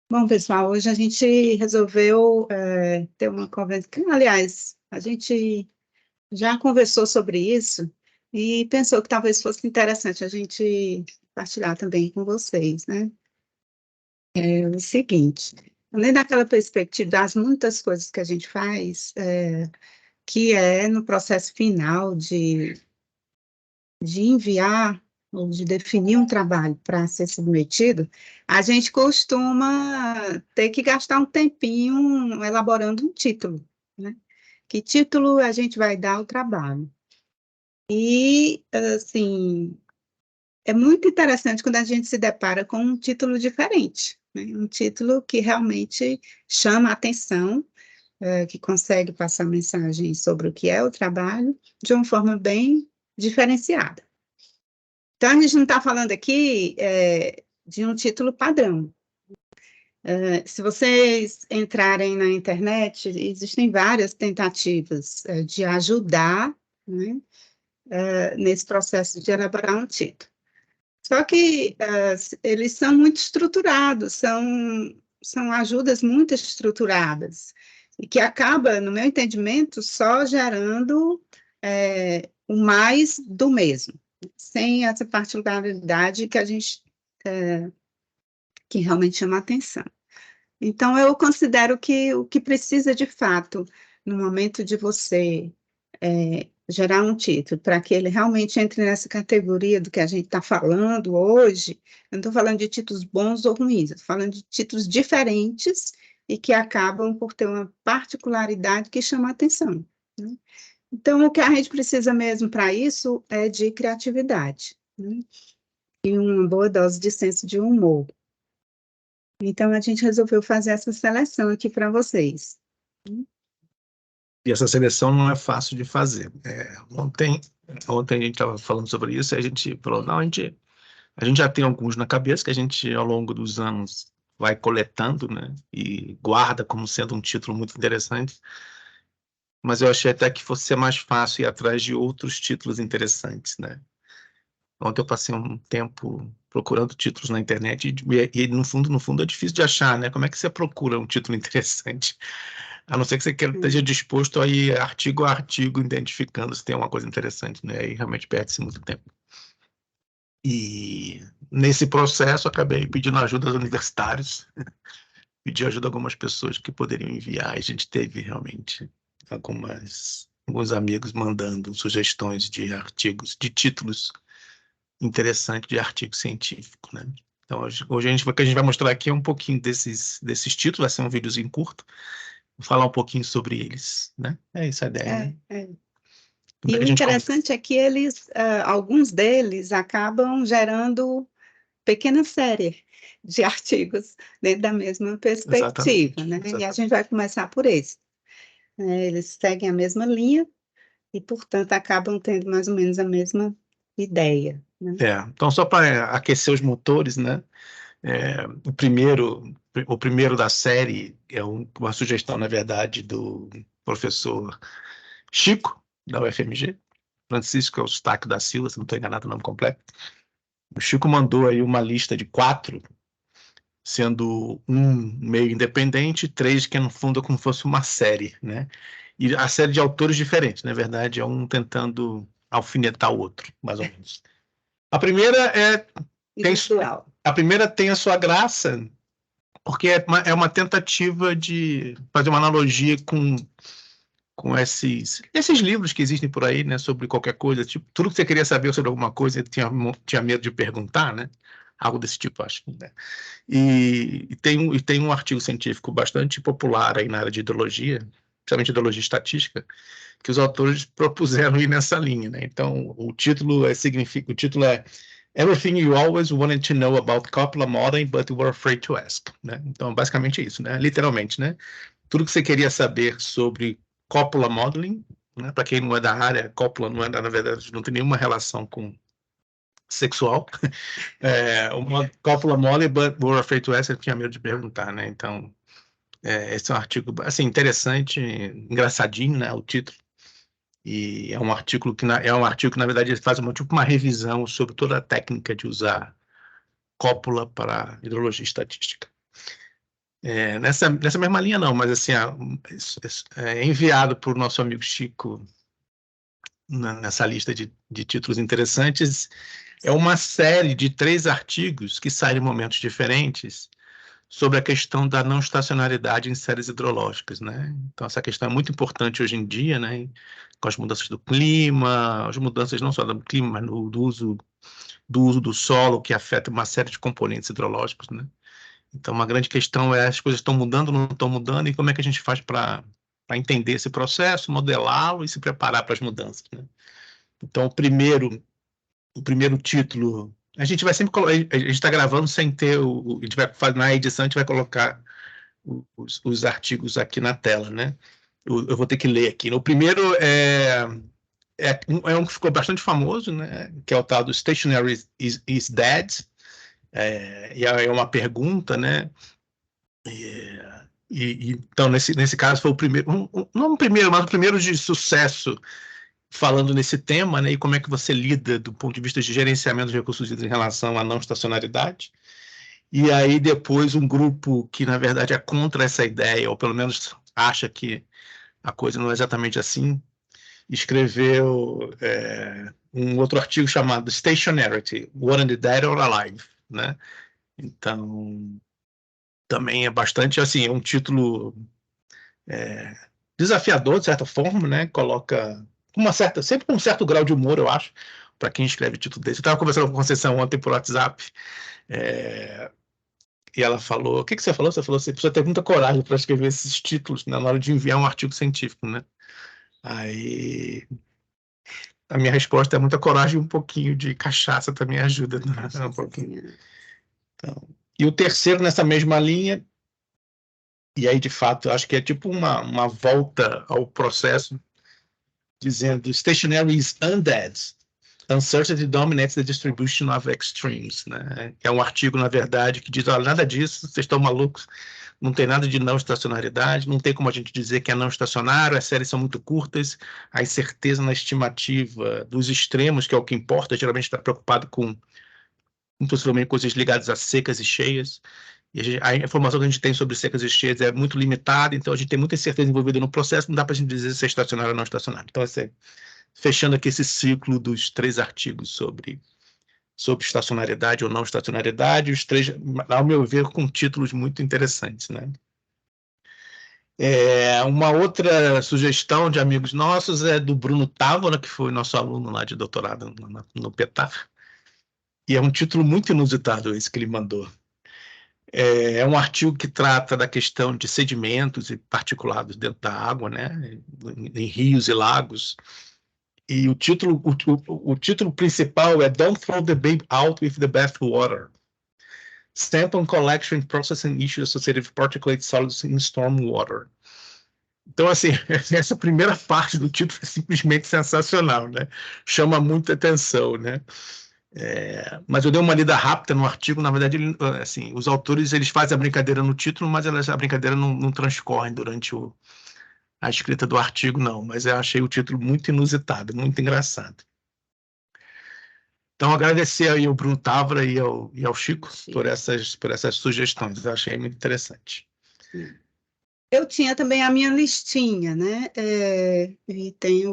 Bom, pessoal, hoje a gente resolveu ter uma conversa, que, aliás, a gente já conversou sobre isso e pensou que talvez fosse interessante a gente compartilhar também com vocês, né? É o seguinte, além daquela perspectiva das muitas coisas que a gente faz, que é no processo final de enviar ou de definir um trabalho para ser submetido, a gente costuma ter que gastar um tempinho elaborando um título, né? Que título a gente vai dar ao trabalho? E, assim, é muito interessante quando a gente se depara com um título diferente, né? Um título que realmente chama a atenção, que consegue passar mensagem sobre o que é o trabalho de uma forma bem diferenciada. Então, a gente não está falando aqui de um título padrão. Se vocês entrarem na internet, existem várias tentativas de ajudar, né, nesse processo de elaborar um título. Só que eles são muito estruturados, são ajudas muito estruturadas, e que acaba, no meu entendimento, só gerando o mais do mesmo, sem essa particularidade que a gente que realmente chama a atenção. Então, eu considero que o que precisa de fato, no momento de você gerar um título, para que ele realmente entre nessa categoria do que a gente está falando hoje, eu não estou falando de títulos bons ou ruins, eu estou falando de títulos diferentes e que acabam por ter uma particularidade que chama a atenção, né? Então, o que a gente precisa mesmo para isso é de criatividade, né? E uma boa dose de senso de humor. Então, a gente resolveu fazer essa seleção aqui para vocês. E essa seleção não é fácil de fazer. Ontem a gente estava falando sobre isso e a gente falou, não, a gente já tem alguns na cabeça que a gente, ao longo dos anos, vai coletando, né, e guarda como sendo um título muito interessante, mas eu achei até que fosse ser mais fácil ir atrás de outros títulos interessantes, né. Ontem eu passei um tempo procurando títulos na internet e no fundo é difícil de achar, né? Como é que você procura um título interessante? A não ser que você esteja disposto a ir artigo a artigo identificando se tem alguma coisa interessante, né? Aí realmente perde-se muito tempo. E nesse processo acabei pedindo ajuda aos universitários, pedi ajuda a algumas pessoas que poderiam enviar. A gente teve realmente alguns amigos mandando sugestões de artigos, de títulos interessante de artigo científico, né? Então, hoje o que a gente vai mostrar aqui é um pouquinho desses títulos, vai ser um videozinho curto, vou falar um pouquinho sobre eles, né? É isso a ideia, né? E o interessante é que eles, alguns deles acabam gerando pequena série de artigos dentro da mesma perspectiva, né? Exatamente. E a gente vai começar por esse. Eles seguem a mesma linha e, portanto, acabam tendo mais ou menos a mesma ideia, né? Então, só para aquecer os motores, né? O primeiro da série é uma sugestão, na verdade, do professor Chico, da UFMG, Francisco Eustáquio da Silva, se não estou enganado o nome completo. O Chico mandou aí uma lista de 4, sendo um meio independente, 3 que no fundo é como se fosse uma série, né? E a série de autores diferentes, na verdade, é um tentando alfinetar o outro, mais ou menos. A primeira a primeira tem a sua graça, porque é uma tentativa de fazer uma analogia com esses livros que existem por aí, né, sobre qualquer coisa, tipo, tudo que você queria saber sobre alguma coisa, tinha medo de perguntar, né? Algo desse tipo, acho. Né? E tem um artigo científico bastante popular aí na área de ideologia, principalmente ideologia estatística, que os autores propuseram ir nessa linha, né? Então, o título é Everything You Always Wanted to Know About Coppola Modeling, but You Were Afraid to Ask, né? Então, basicamente isso, né? Literalmente, né? Tudo que você queria saber sobre Coppola Modeling, né? Para quem não é da área, Coppola não é, na verdade, não tem nenhuma relação com sexual. Uma Coppola Modeling, but You Were Afraid to Ask, eu tinha medo de perguntar, né? Então, esse é um artigo, assim, interessante, engraçadinho, né? O título. E é um artigo que, na verdade, ele faz uma revisão sobre toda a técnica de usar cópula para hidrologia estatística. Nessa mesma linha não, mas assim, é enviado por nosso amigo Chico nessa lista de títulos interessantes, é uma série de 3 artigos que saem em momentos diferentes sobre a questão da não estacionalidade em séries hidrológicas, né? Então, essa questão é muito importante hoje em dia, né? Com as mudanças do clima, as mudanças não só do clima, mas do uso do solo, que afeta uma série de componentes hidrológicos, né? Então, uma grande questão é as coisas estão mudando, não estão mudando, e como é que a gente faz para entender esse processo, modelá-lo e se preparar para as mudanças, né? Então, o primeiro título, a gente vai sempre a gente está gravando sem ter a gente vai fazer na edição, a gente vai colocar os artigos aqui na tela, né? Eu vou ter que ler aqui. O primeiro é um que ficou bastante famoso, né? Que é o tal do Stationary is Dead, e é uma pergunta, né? Então, nesse caso, foi o primeiro, não o primeiro, mas o primeiro de sucesso falando nesse tema, né, e como é que você lida do ponto de vista de gerenciamento de recursos hídricos em relação à não estacionalidade. E aí depois um grupo que, na verdade, é contra essa ideia, ou pelo menos acha que a coisa não é exatamente assim, escreveu um outro artigo chamado Stationarity, Wanted Dead or Alive, né? Então, também é bastante, assim, é um título desafiador, de certa forma, né? Coloca sempre com um certo grau de humor, eu acho, para quem escreve título desse. Eu estava conversando com a Conceição ontem por WhatsApp, e ela falou: o que você falou? Você falou assim, precisa ter muita coragem para escrever esses títulos, né, na hora de enviar um artigo científico, né? Aí a minha resposta é muita coragem e um pouquinho de cachaça também ajuda, né? Um pouquinho. Então, e o terceiro nessa mesma linha, e aí de fato acho que é tipo uma volta ao processo, dizendo stationary is undead. Uncertainty dominates the distribution of extremes, né? É um artigo, na verdade, que diz: olha, nada disso, vocês estão malucos, não tem nada de não estacionalidade, não tem como a gente dizer que é não estacionário, as séries são muito curtas, a incerteza na estimativa dos extremos, que é o que importa, geralmente está preocupado com, possivelmente, coisas ligadas a secas e cheias, e a informação que a gente tem sobre secas e cheias é muito limitada, então a gente tem muita incerteza envolvida no processo, não dá para a gente dizer se é estacionário ou não estacionário. Então, fechando aqui esse ciclo dos 3 artigos sobre estacionariedade ou não estacionariedade, os 3, ao meu ver, com títulos muito interessantes, né? Uma outra sugestão de amigos nossos é do Bruno Távola, que foi nosso aluno lá de doutorado no PETAR, e é um título muito inusitado esse que ele mandou. É um artigo que trata da questão de sedimentos e particulados dentro da água, né, em rios e lagos. E o título principal é Don't Throw the Baby Out with the Bathwater. Sample Collection and Processing Issues Associated with Particulate Solids in Stormwater. Então, assim, essa primeira parte do título é simplesmente sensacional, né? Chama muita atenção, né? Mas eu dei uma lida rápida no artigo, na verdade, assim, os autores eles fazem a brincadeira no título, mas a brincadeira não transcorre durante a escrita do artigo, não. Mas eu achei o título muito inusitado, muito engraçado. Então, agradecer aí ao Bruno Távora e ao Chico por essas sugestões. Eu achei muito interessante. Eu tinha também a minha listinha, né?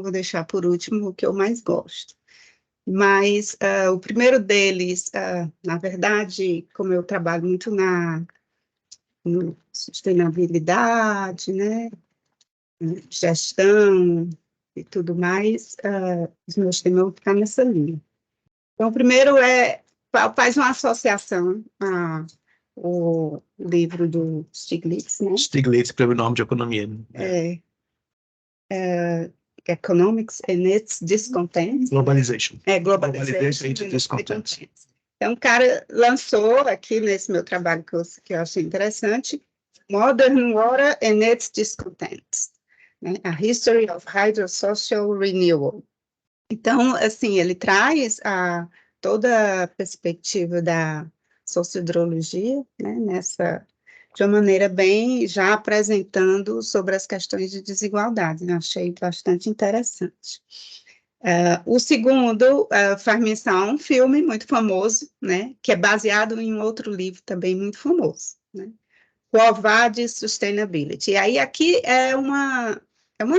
Vou deixar por último o que eu mais gosto. Mas o primeiro deles, na verdade, como eu trabalho muito no sustentabilidade, né? Gestão e tudo mais, os meus temas vão ficar nessa linha. Então, o primeiro faz uma associação o livro do Stiglitz, né? Stiglitz, Prêmio Nobel de Economia. Economics and its Discontent. Globalization. Globalization and Discontent. Então, o cara lançou aqui nesse meu trabalho que eu achei interessante, Modern Water and its Discontent, né? A History of Hydrosocial Renewal. Então, assim, ele traz toda a perspectiva da sociohidrologia, né, de uma maneira bem já apresentando sobre as questões de desigualdade, né? Achei bastante interessante. O segundo faz menção a um filme muito famoso, né, que é baseado em outro livro também muito famoso, né, Quo Vadis Sustainability. E aí aqui é uma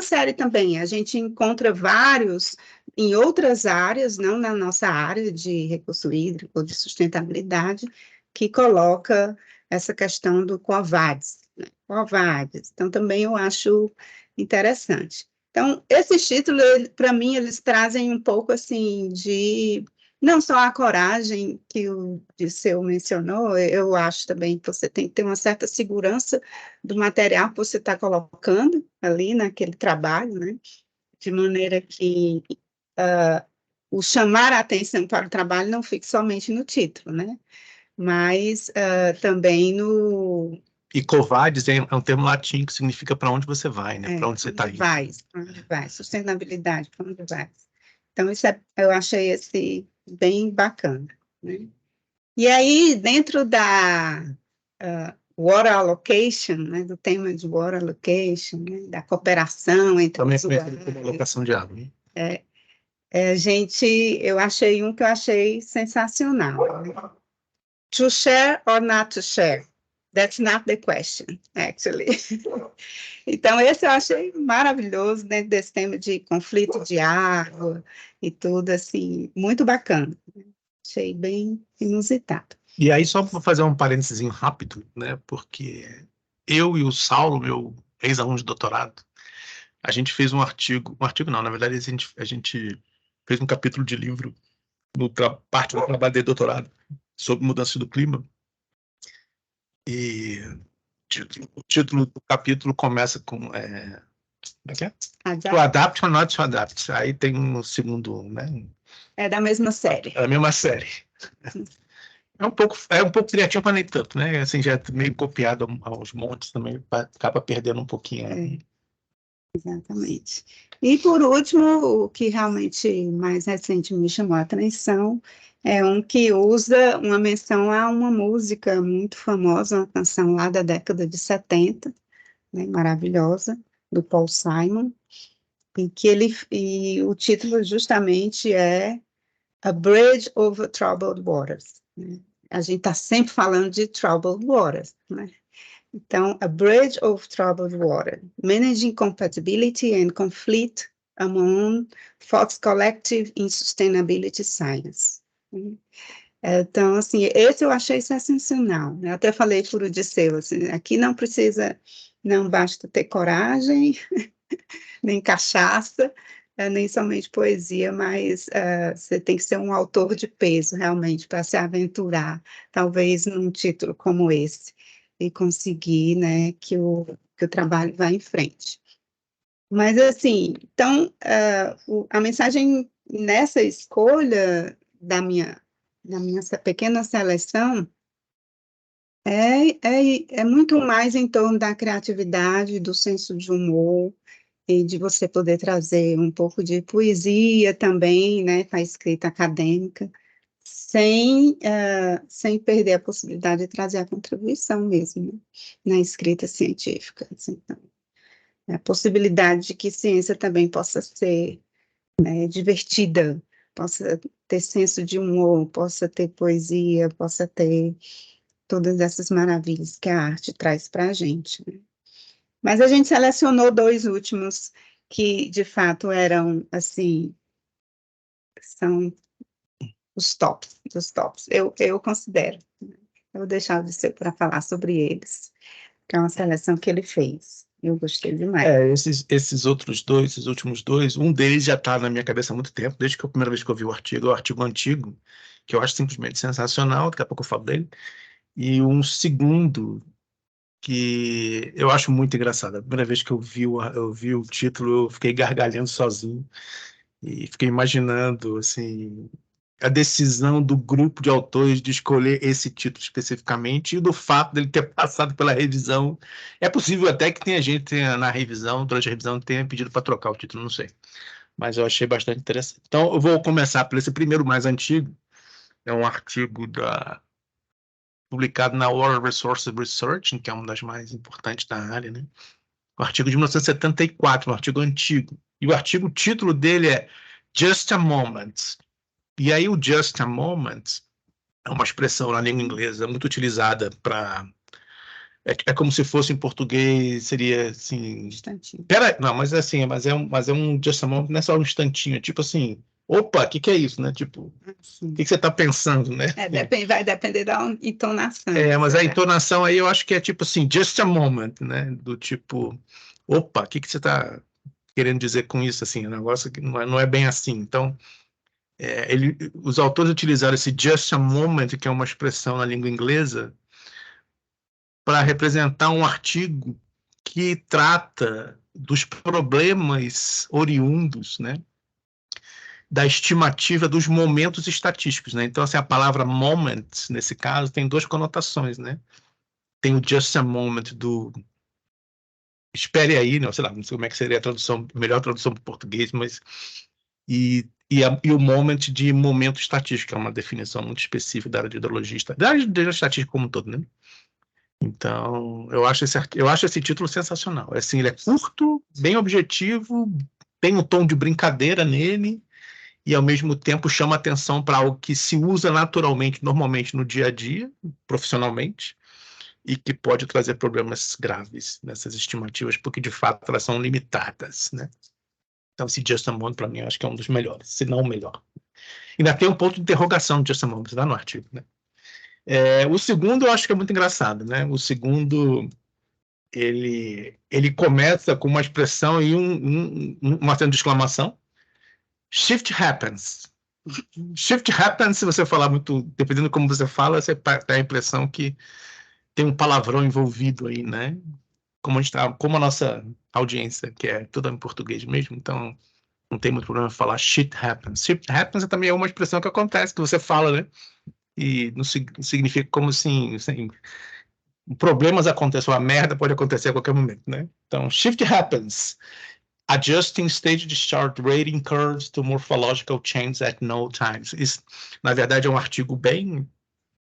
série também, a gente encontra vários em outras áreas, não na nossa área de recurso hídrico ou de sustentabilidade, que coloca essa questão do Quo Vadis, né? Quo Vadis. Então, também eu acho interessante. Então, esses títulos, para mim, eles trazem um pouco, assim, de... Não só a coragem que o Disseu mencionou, eu acho também que você tem que ter uma certa segurança do material que você está colocando ali naquele trabalho, né? De maneira que o chamar a atenção para o trabalho não fique somente no título, né? Mas também no... E Covadis é um termo latim que significa para onde você vai, né? Para onde você está indo. Para onde vai, sustentabilidade, para onde vai. Então, isso eu achei esse bem bacana, né? E aí, dentro da water allocation, né, do tema de water allocation, né, da cooperação entre também os conhecido como alocação de água. eu achei um que eu achei sensacional, né? To share or not to share? That's not the question, actually. Então, esse eu achei maravilhoso, dentro desse tema de conflito de água e tudo, assim, muito bacana. Achei bem inusitado. E aí, só para fazer um parênteses rápido, né? Porque eu e o Saulo, meu ex-aluno de doutorado, a gente fez um artigo não, na verdade, a gente fez um capítulo de livro, parte do trabalho de doutorado, sobre mudança do clima. E o título do capítulo começa com... como é que é? To adapt or not to adapt. Aí tem um segundo, né? É da mesma série. É da mesma série. É um pouco criativo, mas nem tanto, né? Assim, já é meio copiado aos montes também, acaba perdendo um pouquinho. Exatamente. E, por último, o que realmente mais recente me chamou a atenção é um que usa uma menção a uma música muito famosa, uma canção lá da década de 70, né, maravilhosa, do Paul Simon, e o título justamente é A Bridge Over Troubled Waters, né? A gente está sempre falando de troubled waters, né? Então, A Bridge Over Troubled Water, Managing Compatibility and Conflict Among Fox Collective in Sustainability Science. Então, assim, esse eu achei sensacional. Eu até falei por o Odisseu, assim, aqui não basta ter coragem, nem cachaça, nem somente poesia, mas você tem que ser um autor de peso, realmente, para se aventurar, talvez num título como esse, e conseguir, né, que o trabalho vá em frente. Mas, assim, então, a mensagem nessa escolha da minha pequena seleção é muito mais em torno da criatividade, do senso de humor, e de você poder trazer um pouco de poesia também, né, para a escrita acadêmica, sem perder a possibilidade de trazer a contribuição mesmo, né, na escrita científica. Assim, então, a possibilidade de que ciência também possa ser, né, divertida, possa ter senso de humor, possa ter poesia, possa ter todas essas maravilhas que a arte traz para a gente, né? Mas a gente selecionou 2 últimos que, de fato, eram, assim, são os tops dos tops. Eu considero. Eu vou deixar o Odisseu para falar sobre eles, que é uma seleção que ele fez. Eu gostei demais. Esses últimos dois, um deles já está na minha cabeça há muito tempo, desde que a primeira vez que eu vi o artigo antigo, que eu acho simplesmente sensacional, daqui a pouco eu falo dele, e um segundo que eu acho muito engraçado. A primeira vez que eu vi o título, eu fiquei gargalhando sozinho e fiquei imaginando, assim, a decisão do grupo de autores de escolher esse título especificamente e do fato dele ter passado pela revisão. É possível até que tenha gente na revisão, durante a revisão, tenha pedido para trocar o título, não sei. Mas eu achei bastante interessante. Então, eu vou começar por esse primeiro mais antigo. É um artigo publicado na Water Resources Research, que é uma das mais importantes da área, né? O artigo de 1974, um artigo antigo. E o título dele é Just a Moment. E aí o Just a Moment é uma expressão na língua inglesa muito utilizada para É como se fosse em português, seria assim. Instantinho. Não, mas é assim, mas é um just a moment, não é só um instantinho, é tipo assim, opa, o que é isso, né? Tipo, o que você está pensando, né? Vai depender da entonação. Mas a entonação aí eu acho que é tipo assim, just a moment, né? Do tipo, opa, o que você está querendo dizer com isso, assim, o negócio que não é bem assim. Então, os autores utilizaram esse just a moment, que é uma expressão na língua inglesa, para representar um artigo que trata dos problemas oriundos, né, da estimativa dos momentos estatísticos, né? Então, assim, a palavra moment, nesse caso, tem duas conotações, né? Tem o just a moment do espere aí, não sei lá, não sei como é que seria a melhor tradução para o português, mas e o moment de momento estatístico, que é uma definição muito específica da área de hidrologia, da área de estatística como um todo, né? Então, eu acho esse título sensacional. Assim, ele é curto, bem objetivo, tem um tom de brincadeira nele e, ao mesmo tempo, chama atenção para algo que se usa naturalmente, normalmente, no dia a dia, profissionalmente, e que pode trazer problemas graves nessas estimativas, porque, de fato, elas são limitadas, né? Então, esse Just a Moment, para mim, eu acho que é um dos melhores, se não o melhor. Ainda tem um ponto de interrogação de Just a Moment, lá no artigo, né? O segundo eu acho que é muito engraçado, né? O segundo, ele começa com uma expressão e uma cena de exclamação. Shift happens. Shift happens, se você falar muito, dependendo de como você fala, você tem a impressão que tem um palavrão envolvido aí, né? Como a nossa audiência, que é toda em português mesmo, então não tem muito problema falar shit happens. Shit happens também é uma expressão que acontece, que você fala, né? E não significa como assim, problemas acontecem, uma merda pode acontecer a qualquer momento, né? Então, shift happens. Adjusting stage discharge rating curves to morphological changes at no times. Isso, na verdade, é um artigo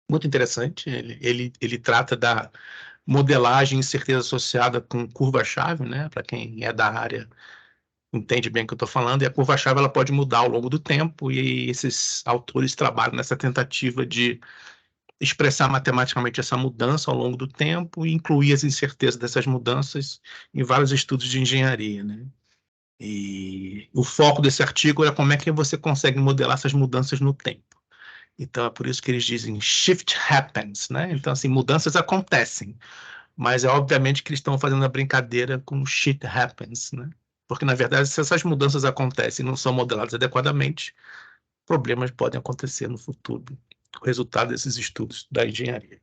muito interessante. Ele trata da modelagem e incerteza associada com curva-chave, né? Para quem é da área, entende bem o que eu estou falando. E a curva-chave ela pode mudar ao longo do tempo, e esses autores trabalham nessa tentativa de expressar matematicamente essa mudança ao longo do tempo e incluir as incertezas dessas mudanças em vários estudos de engenharia, né? E o foco desse artigo é como é que você consegue modelar essas mudanças no tempo. Então, é por isso que eles dizem shift happens, né? Então, assim, mudanças acontecem, mas é obviamente que eles estão fazendo a brincadeira com shit happens, né? Porque, na verdade, se essas mudanças acontecem e não são modeladas adequadamente, problemas podem acontecer no futuro, o resultado desses estudos da engenharia.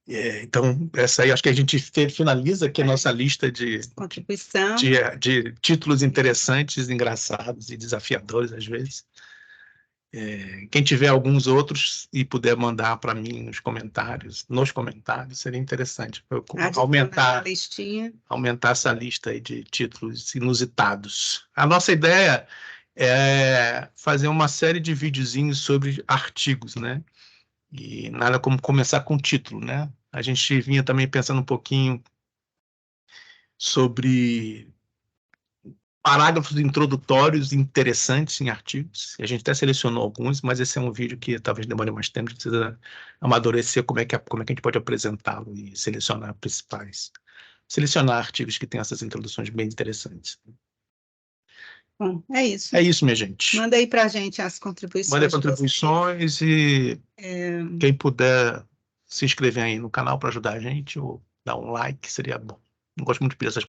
Então, essa aí acho que a gente finaliza aqui a nossa lista de contribuição, de títulos interessantes, engraçados e desafiadores às vezes. Quem tiver alguns outros e puder mandar para mim nos comentários, seria interessante aumentar essa lista aí de títulos inusitados. A nossa ideia é fazer uma série de videozinhos sobre artigos, né? E nada como começar com o título, né? A gente vinha também pensando um pouquinho sobre parágrafos introdutórios interessantes em artigos. A gente até selecionou alguns, mas esse é um vídeo que talvez demore mais tempo, a gente precisa amadurecer como é que a gente pode apresentá-lo e selecionar principais. Selecionar artigos que têm essas introduções bem interessantes. Bom, é isso. É isso, minha gente. Manda aí para a gente as contribuições. Manda contribuições e quem puder se inscrever aí no canal para ajudar a gente ou dar um like, seria bom. Não gosto muito de pedir essas